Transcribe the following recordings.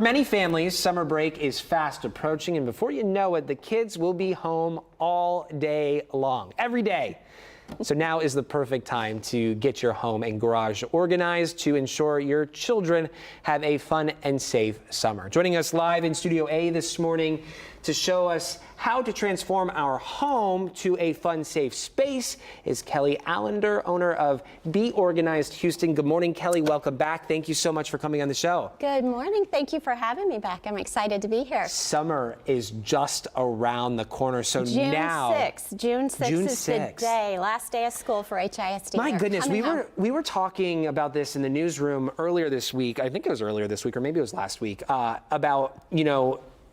Many families, summer break is fast approaching, and before you know it, the kids will be home all day long, every day. So now is the perfect time to get your home and garage organized to ensure your children have a fun and safe summer. Joining us live in Studio A this morning to show us how to transform our home to a fun, safe space is Kelly Allender, owner of Be Organized Houston. Good morning, Kelly. Welcome back. Thank you so much for coming on the show. Good morning. Thank you for having me back. I'm excited to be here. Summer is just around the corner. So June now 6th. June 6th is the day, last day of school for HISD. My goodness, we were talking about this in the newsroom earlier this week. I think it was earlier this week, or maybe it was last week, about,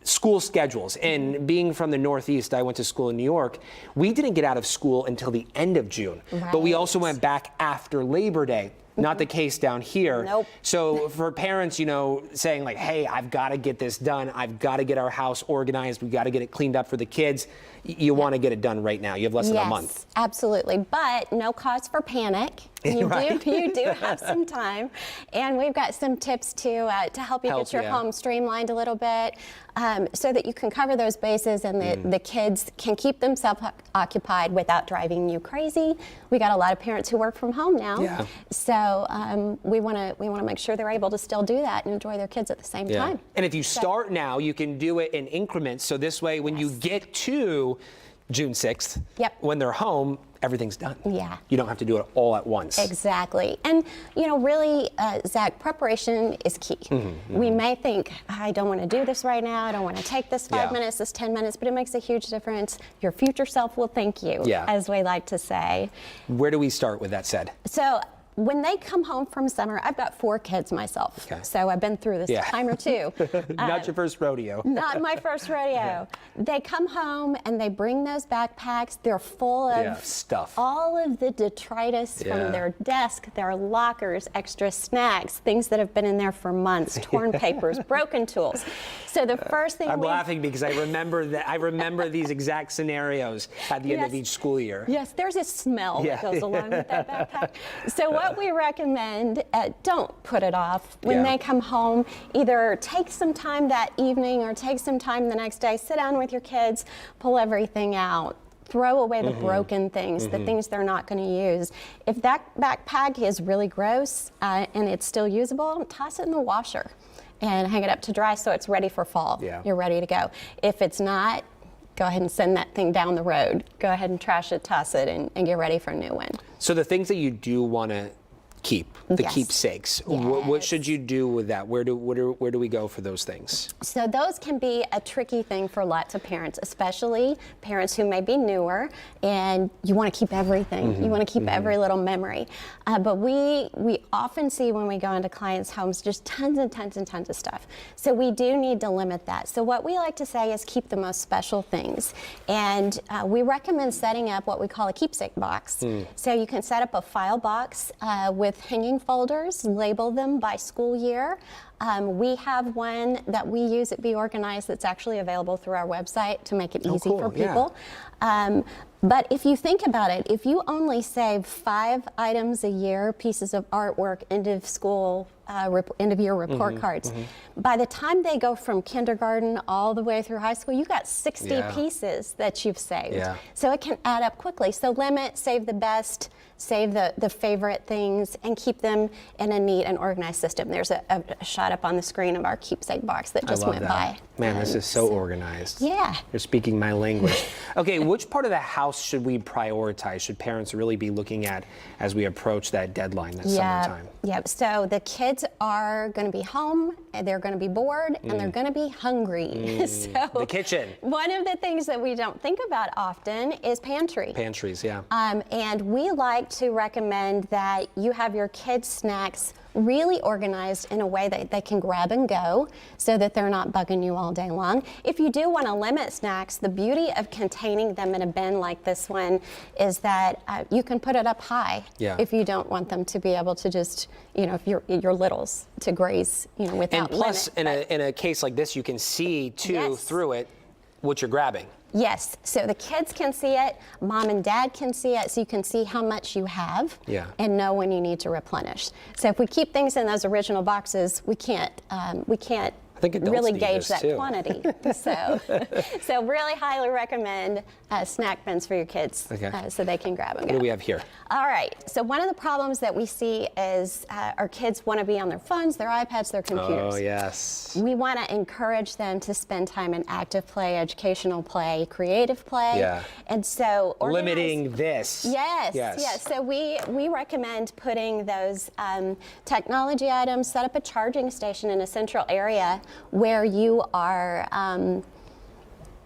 school schedules. And being from the Northeast, I went to school in New York. We didn't get out of school until the end of June, but we also went back after Labor Day. Not the case down here. Nope. So for parents, saying like, hey, I've got to get this done. I've got to get our house organized. We've got to get it cleaned up for the kids. You want to get it done right now. You have less than a month. Yes, absolutely. But no cause for panic. You do have some time. And we've got some tips to help you get your home streamlined a little bit so that you can cover those bases and the kids can keep themselves occupied without driving you crazy. We got a lot of parents who work from home now. Yeah. So we want to make sure they're able to still do that and enjoy their kids at the same time. And if you start now, you can do it in increments. So this way, when you get to June 6th, when they're home, everything's done. Yeah. You don't have to do it all at once. Exactly. And, really, Zach, preparation is key. We may think, I don't want to do this right now. I don't want to take this 5 minutes, this 10 minutes, but it makes a huge difference. Your future self will thank you, as we like to say. Where do we start with that said? So when they come home from summer, I've got 4 kids myself, so I've been through this a time or two. Not your first rodeo. Not my first rodeo. They come home and they bring those backpacks. They're full of stuff. All of the detritus from their desk, their lockers, extra snacks, things that have been in there for months, torn papers, broken tools. So the first thing I'm laughing because I remember these exact scenarios at the end of each school year. Yes, there's a smell that goes along with that backpack. So what we recommend, don't put it off. When they come home, either take some time that evening or take some time the next day, sit down with your kids, pull everything out. Throw away the broken things, the things they're not going to use. If that backpack is really gross and it's still usable, toss it in the washer and hang it up to dry so it's ready for fall. You're ready to go. If it's not, go ahead and send that thing down the road. Go ahead and trash it, toss it, and get ready for a new one. So the things that you do want to keep, the keepsakes, what should you do with that? Where do we go for those things? So those can be a tricky thing for lots of parents, especially parents who may be newer, and you want to keep everything. You want to keep every little memory. But we often see when we go into clients' homes just tons and tons and tons of stuff. So we do need to limit that. So what we like to say is keep the most special things. And we recommend setting up what we call a keepsake box. So you can set up a file box with hanging folders, label them by school year. We have one that we use at Be Organized that's actually available through our website to make it easy for people. But if you think about it, if you only save 5 items a year, pieces of artwork, end of school, end of year report cards, by the time they go from kindergarten all the way through high school, you got 60 pieces that you've saved. So it can add up quickly. So limit, save the best, save the favorite things, and keep them in a neat and organized system. There's a shot up on the screen of our keepsake box that just went by. Man, this is so organized. Yeah. You're speaking my language. Okay, which part of the house should we prioritize? Should parents really be looking at as we approach that deadline, that summertime? So the kids are going to be home, and they're going to be bored, and they're going to be hungry. So the kitchen. One of the things that we don't think about often is pantry. Pantries, and we like to recommend that you have your kids' snacks really organized in a way that they can grab and go so that they're not bugging you all day long. If you do want to limit snacks, the beauty of containing them in a bin like this one is that you can put it up high if you don't want them to be able to just, if your littles to graze, without limit. And plus, in a case like this, you can see too through it what you're grabbing. Yes, so the kids can see it, mom and dad can see it, so you can see how much you have and know when you need to replenish. So if we keep things in those original boxes, we can't think adults really need gauge this that too. quantity. So really highly recommend snack bins for your kids so they can grab and go. What do we have here? All right, so one of the problems that we see is our kids want to be on their phones, their iPads, their computers. Oh, yes. We want to encourage them to spend time in active play, educational play, creative play. Yeah. And so Limiting this. Yes. So we recommend putting those technology items, set up a charging station in a central area where you are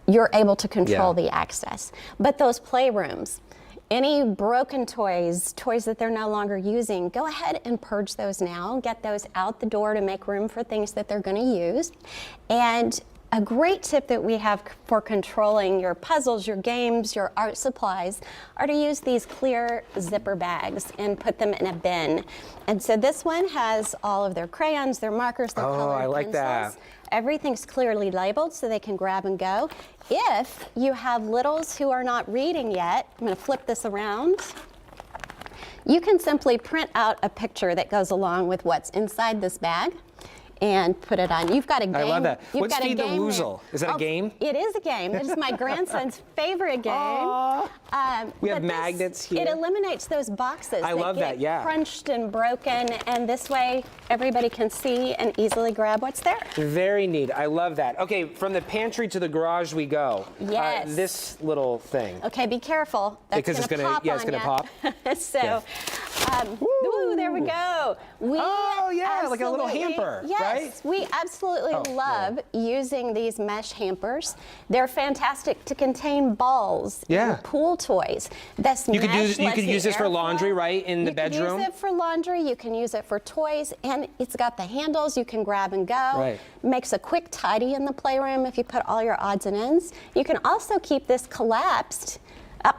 you're able to control the access. But those playrooms, any broken toys that they're no longer using, go ahead and purge those now. Get those out the door to make room for things that they're going to use. And a great tip that we have for controlling your puzzles, your games, your art supplies are to use these clear zipper bags and put them in a bin. And so this one has all of their crayons, their markers, their colored I like pencils. that. Everything's clearly labeled so they can grab and go. If you have littles who are not reading yet, I'm going to flip this around. You can simply print out a picture that goes along with what's inside this bag and put it on. You've got a game. I love that. You've What's got a Feed the game Woozle? there. Is that a game? It is a game. It is my grandson's favorite game. We have But magnets here. It eliminates those boxes I love that, yeah. crunched and broken, and this way everybody can see and easily grab what's there. Very neat. I love that. Okay, from the pantry to the garage we go. Yes. This little thing. Okay, be careful. That's Because it's gonna gonna- pop yeah, it's on gonna ya. pop. So, ooh, there we go. We like a little absolutely- hamper, yes, right? we absolutely love using these mesh hampers. They're fantastic to contain balls and pool toys. This You could mesh lets use the this for airflow. laundry, right, in the You can bedroom? use it for laundry. You can use it for toys, and it's got the handles. You can grab and go. Right. Makes a quick tidy in the playroom if you put all your odds and ends. You can also keep this collapsed. Up.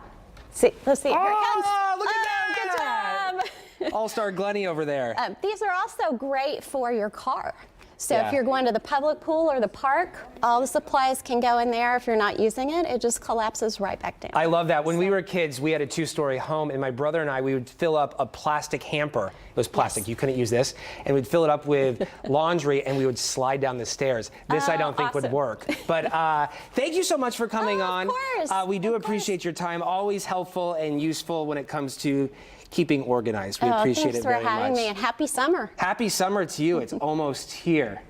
See, let's see. Here it comes. Look at that! Good job. All-Star Glenny over there. These are also great for your car. So Yeah. if you're going to the public pool or the park, all the supplies can go in there. If you're not using it, it just collapses right back down. I love that. When we were kids, we had a 2-story home, and my brother and I, we would fill up a plastic hamper. It was plastic. You couldn't use this. And we'd fill it up with laundry, and we would slide down the stairs. This I don't think would awesome. work. But thank you so much for coming on. Of course. We do Of appreciate your time. Always helpful and useful when it comes to keeping organized. We appreciate it very much. Thanks for having me, and happy summer. Happy summer to you. It's almost here.